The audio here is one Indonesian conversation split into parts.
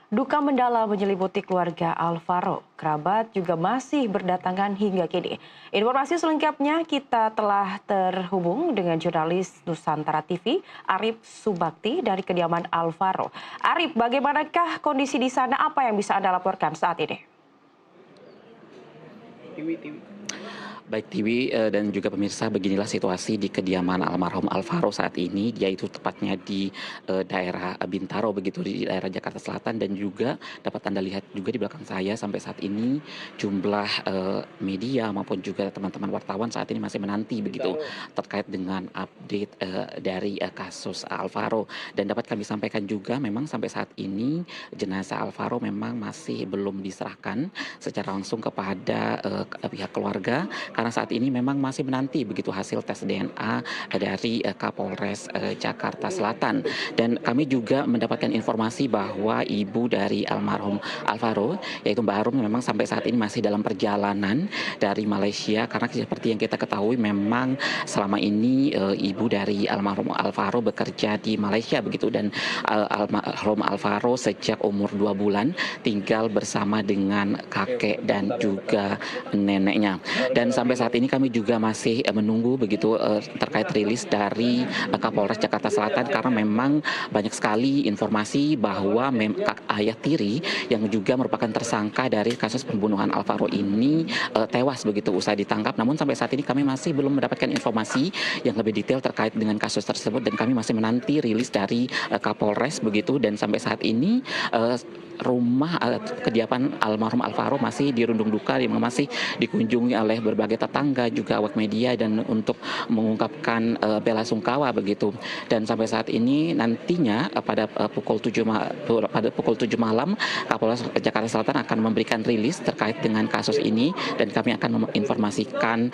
Duka mendalam menyelimuti keluarga Alvaro. Kerabat juga masih berdatangan hingga kini. Informasi selengkapnya kita telah terhubung dengan jurnalis Nusantara TV, Arif Subakti dari kediaman Alvaro. Arif, bagaimanakah kondisi di sana? Apa yang bisa Anda laporkan saat ini? Baik Tiwi dan juga pemirsa, beginilah situasi di kediaman almarhum Alvaro saat ini. Dia itu tepatnya di daerah Bintaro begitu, di daerah Jakarta Selatan, dan juga dapat Anda lihat juga di belakang saya sampai saat ini jumlah media maupun juga teman-teman wartawan saat ini masih menanti begitu terkait dengan update dari kasus Alvaro. Dan dapat kami sampaikan juga memang sampai saat ini jenazah Alvaro memang masih belum diserahkan secara langsung kepada pihak keluarga, karena saat ini memang masih menanti begitu hasil tes DNA dari Kapolres Jakarta Selatan. Dan kami juga mendapatkan informasi bahwa ibu dari almarhum Alvaro, yaitu Mbak Arum, memang sampai saat ini masih dalam perjalanan dari Malaysia, karena seperti yang kita ketahui memang selama ini ibu dari almarhum Alvaro bekerja di Malaysia begitu, dan almarhum Alvaro sejak umur 2 bulan tinggal bersama dengan kakek dan juga neneknya. Dan sampai saat ini kami juga masih menunggu begitu terkait rilis dari Kapolres Jakarta Selatan, karena memang banyak sekali informasi bahwa ayah tiri yang juga merupakan tersangka dari kasus pembunuhan Alvaro ini tewas begitu usai ditangkap. Namun sampai saat ini kami masih belum mendapatkan informasi yang lebih detail terkait dengan kasus tersebut, dan kami masih menanti rilis dari Kapolres begitu. Dan sampai saat ini rumah kediaman almarhum Alvaro masih dirundung duka, yang masih dikunjungi oleh berbagai tetangga juga awak media, dan untuk mengungkapkan bela sungkawa begitu. Dan sampai saat ini nantinya pada pukul 7 malam Kapolres Jakarta Selatan akan memberikan rilis terkait dengan kasus ini, dan kami akan menginformasikan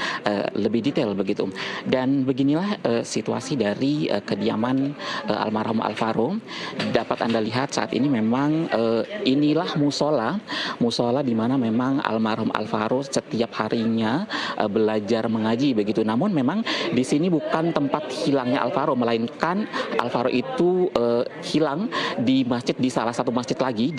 lebih detail begitu. Dan beginilah situasi dari kediaman almarhum Alvaro. Dapat Anda lihat saat ini memang inilah musola di mana memang almarhum Alvaro setiap harinya belajar mengaji begitu. Namun memang di sini bukan tempat hilangnya Alvaro, melainkan Alvaro itu hilang di masjid, di salah satu masjid lagi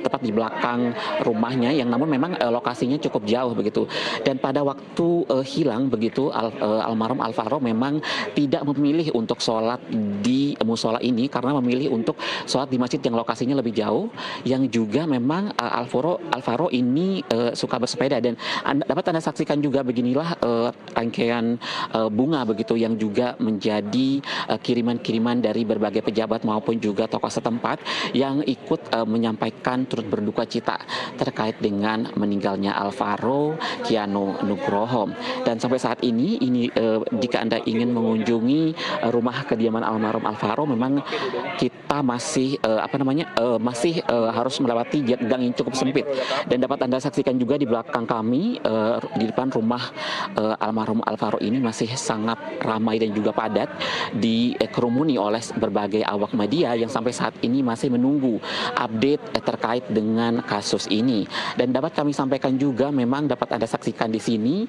tepat di belakang rumahnya, yang namun memang lokasinya cukup jauh begitu. Dan pada waktu hilang begitu almarhum Alvaro memang tidak memilih untuk sholat di musola ini, karena memilih untuk sholat di masjid yang lokasinya lebih jauh, yang juga memang Alvaro ini suka bersepeda. Dan dapat Anda saksikan juga beginilah rangkaian bunga begitu, yang juga menjadi kiriman-kiriman dari berbagai pejabat maupun juga tokoh setempat yang ikut menyampaikan turut berduka cita terkait dengan meninggalnya Alvaro Kiano Nugroho. Dan sampai saat ini jika Anda ingin mengunjungi rumah kediaman almarhum Alvaro, memang kita masih harus melewati gang yang cukup sempit. Dan dapat Anda saksikan juga di belakang kami, di depan rumah almarhum Alvaro ini masih sangat ramai dan juga padat, dikerumuni oleh berbagai awak media yang sampai saat ini masih menunggu update terkait dengan kasus ini. Dan dapat kami sampaikan juga, memang dapat Anda saksikan di sini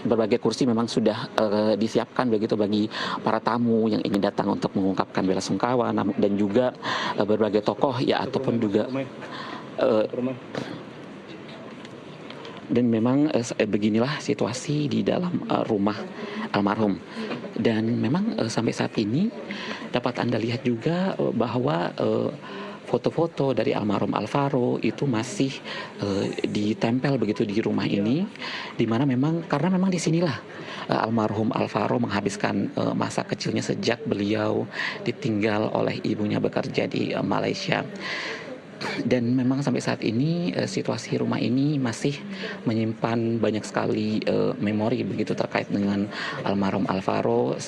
berbagai kursi memang sudah disiapkan begitu bagi para tamu yang ingin datang untuk mengungkapkan bela sungkawa, dan juga berbagai tokoh ya ataupun juga dan memang beginilah situasi di dalam rumah almarhum. Dan memang sampai saat ini dapat Anda lihat juga bahwa foto-foto dari almarhum Alvaro itu masih ditempel begitu di rumah ini, di mana memang karena memang disinilah almarhum Alvaro menghabiskan masa kecilnya sejak beliau ditinggal oleh ibunya bekerja di Malaysia. Dan memang sampai saat ini situasi rumah ini masih menyimpan banyak sekali memori begitu terkait dengan almarhum Alvaro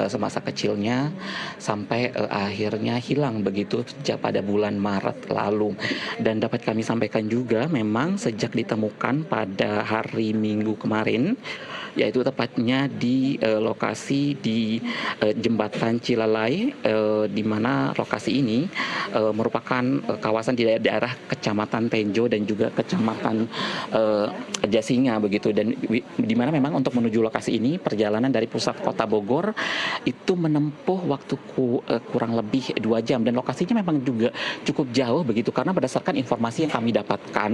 semasa kecilnya sampai akhirnya hilang begitu sejak pada bulan Maret lalu. Dan dapat kami sampaikan juga, memang sejak ditemukan pada hari Minggu kemarin, yaitu tepatnya di lokasi di jembatan Cilalai, di mana lokasi ini merupakan kawasan di di daerah Kecamatan Tenjo dan juga Kecamatan Jasinga begitu, dan di mana memang untuk menuju lokasi ini perjalanan dari pusat kota Bogor itu menempuh waktu kurang lebih 2 jam, dan lokasinya memang juga cukup jauh begitu, karena berdasarkan informasi yang kami dapatkan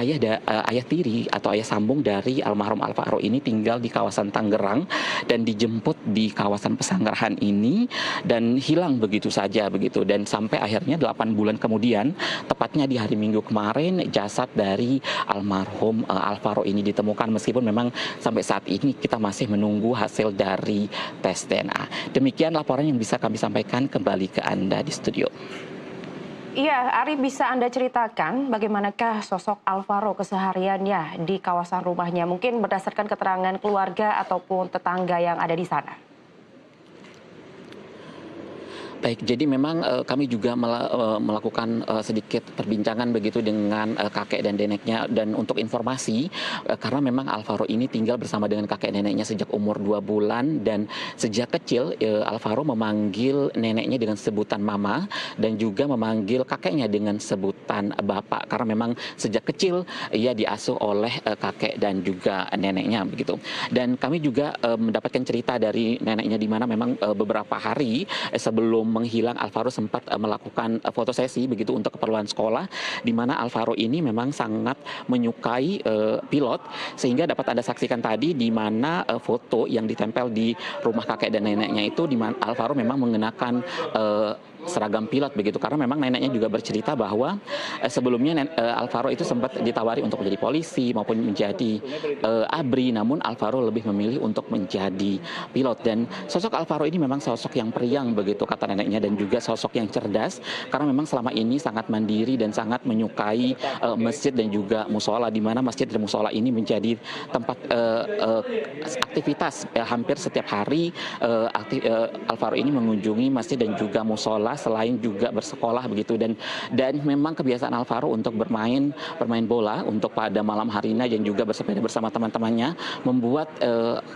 ayah tiri atau ayah sambung dari almarhum Alvaro ini tinggal di kawasan Tangerang dan dijemput di kawasan Pesanggerahan ini dan hilang begitu saja begitu, dan sampai akhirnya 8 bulan kemudian, tepatnya di hari Minggu kemarin, jasad dari almarhum Alvaro ini ditemukan, meskipun memang sampai saat ini kita masih menunggu hasil dari tes DNA. Demikian laporan yang bisa kami sampaikan, kembali ke Anda di studio. Iya, Ari, bisa Anda ceritakan bagaimanakah sosok Alvaro kesehariannya di kawasan rumahnya? Mungkin berdasarkan keterangan keluarga ataupun tetangga yang ada di sana. Baik, jadi memang kami juga melakukan sedikit perbincangan begitu dengan kakek dan neneknya, dan untuk informasi, karena memang Alvaro ini tinggal bersama dengan kakek neneknya sejak umur 2 bulan, dan sejak kecil Alvaro memanggil neneknya dengan sebutan mama dan juga memanggil kakeknya dengan sebutan bapak, karena memang sejak kecil ia diasuh oleh kakek dan juga neneknya begitu. Dan kami juga mendapatkan cerita dari neneknya, di mana memang beberapa hari sebelum menghilang, Alvaro sempat melakukan fotosesi begitu untuk keperluan sekolah, di mana Alvaro ini memang sangat menyukai pilot, sehingga dapat Anda saksikan tadi di mana foto yang ditempel di rumah kakek dan neneknya itu, di mana Alvaro memang mengenakan seragam pilot begitu, karena memang neneknya juga bercerita bahwa sebelumnya Alvaro itu sempat ditawari untuk menjadi polisi maupun menjadi ABRI, namun Alvaro lebih memilih untuk menjadi pilot. Dan sosok Alvaro ini memang sosok yang periang begitu kata neneknya, dan juga sosok yang cerdas, karena memang selama ini sangat mandiri dan sangat menyukai masjid dan juga musola, di mana masjid dan musola ini menjadi tempat aktivitas hampir setiap hari. Alvaro ini mengunjungi masjid dan juga musola, selain juga bersekolah begitu, dan memang kebiasaan Alvaro untuk bermain bola untuk pada malam harinya dan juga bersepeda bersama teman-temannya membuat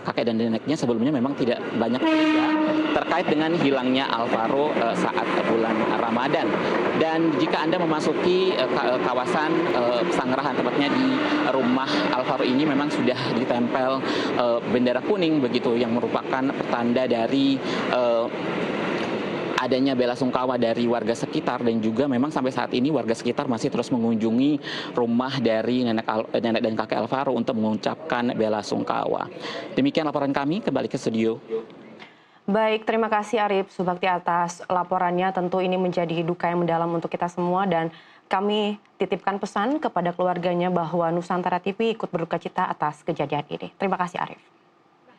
kakek dan neneknya sebelumnya memang tidak banyak curiga terkait dengan hilangnya Alvaro saat bulan Ramadan. Dan jika Anda memasuki kawasan Pesanggerahan, tepatnya di rumah Alvaro ini, memang sudah ditempel bendera kuning begitu, yang merupakan pertanda dari adanya bela sungkawa dari warga sekitar, dan juga memang sampai saat ini warga sekitar masih terus mengunjungi rumah dari nenek dan kakek Alvaro untuk mengucapkan bela sungkawa. Demikian laporan kami, kembali ke studio. Baik, terima kasih Arif Subakti atas laporannya. Tentu ini menjadi duka yang mendalam untuk kita semua, dan kami titipkan pesan kepada keluarganya bahwa Nusantara TV ikut berduka cita atas kejadian ini. Terima kasih Arif.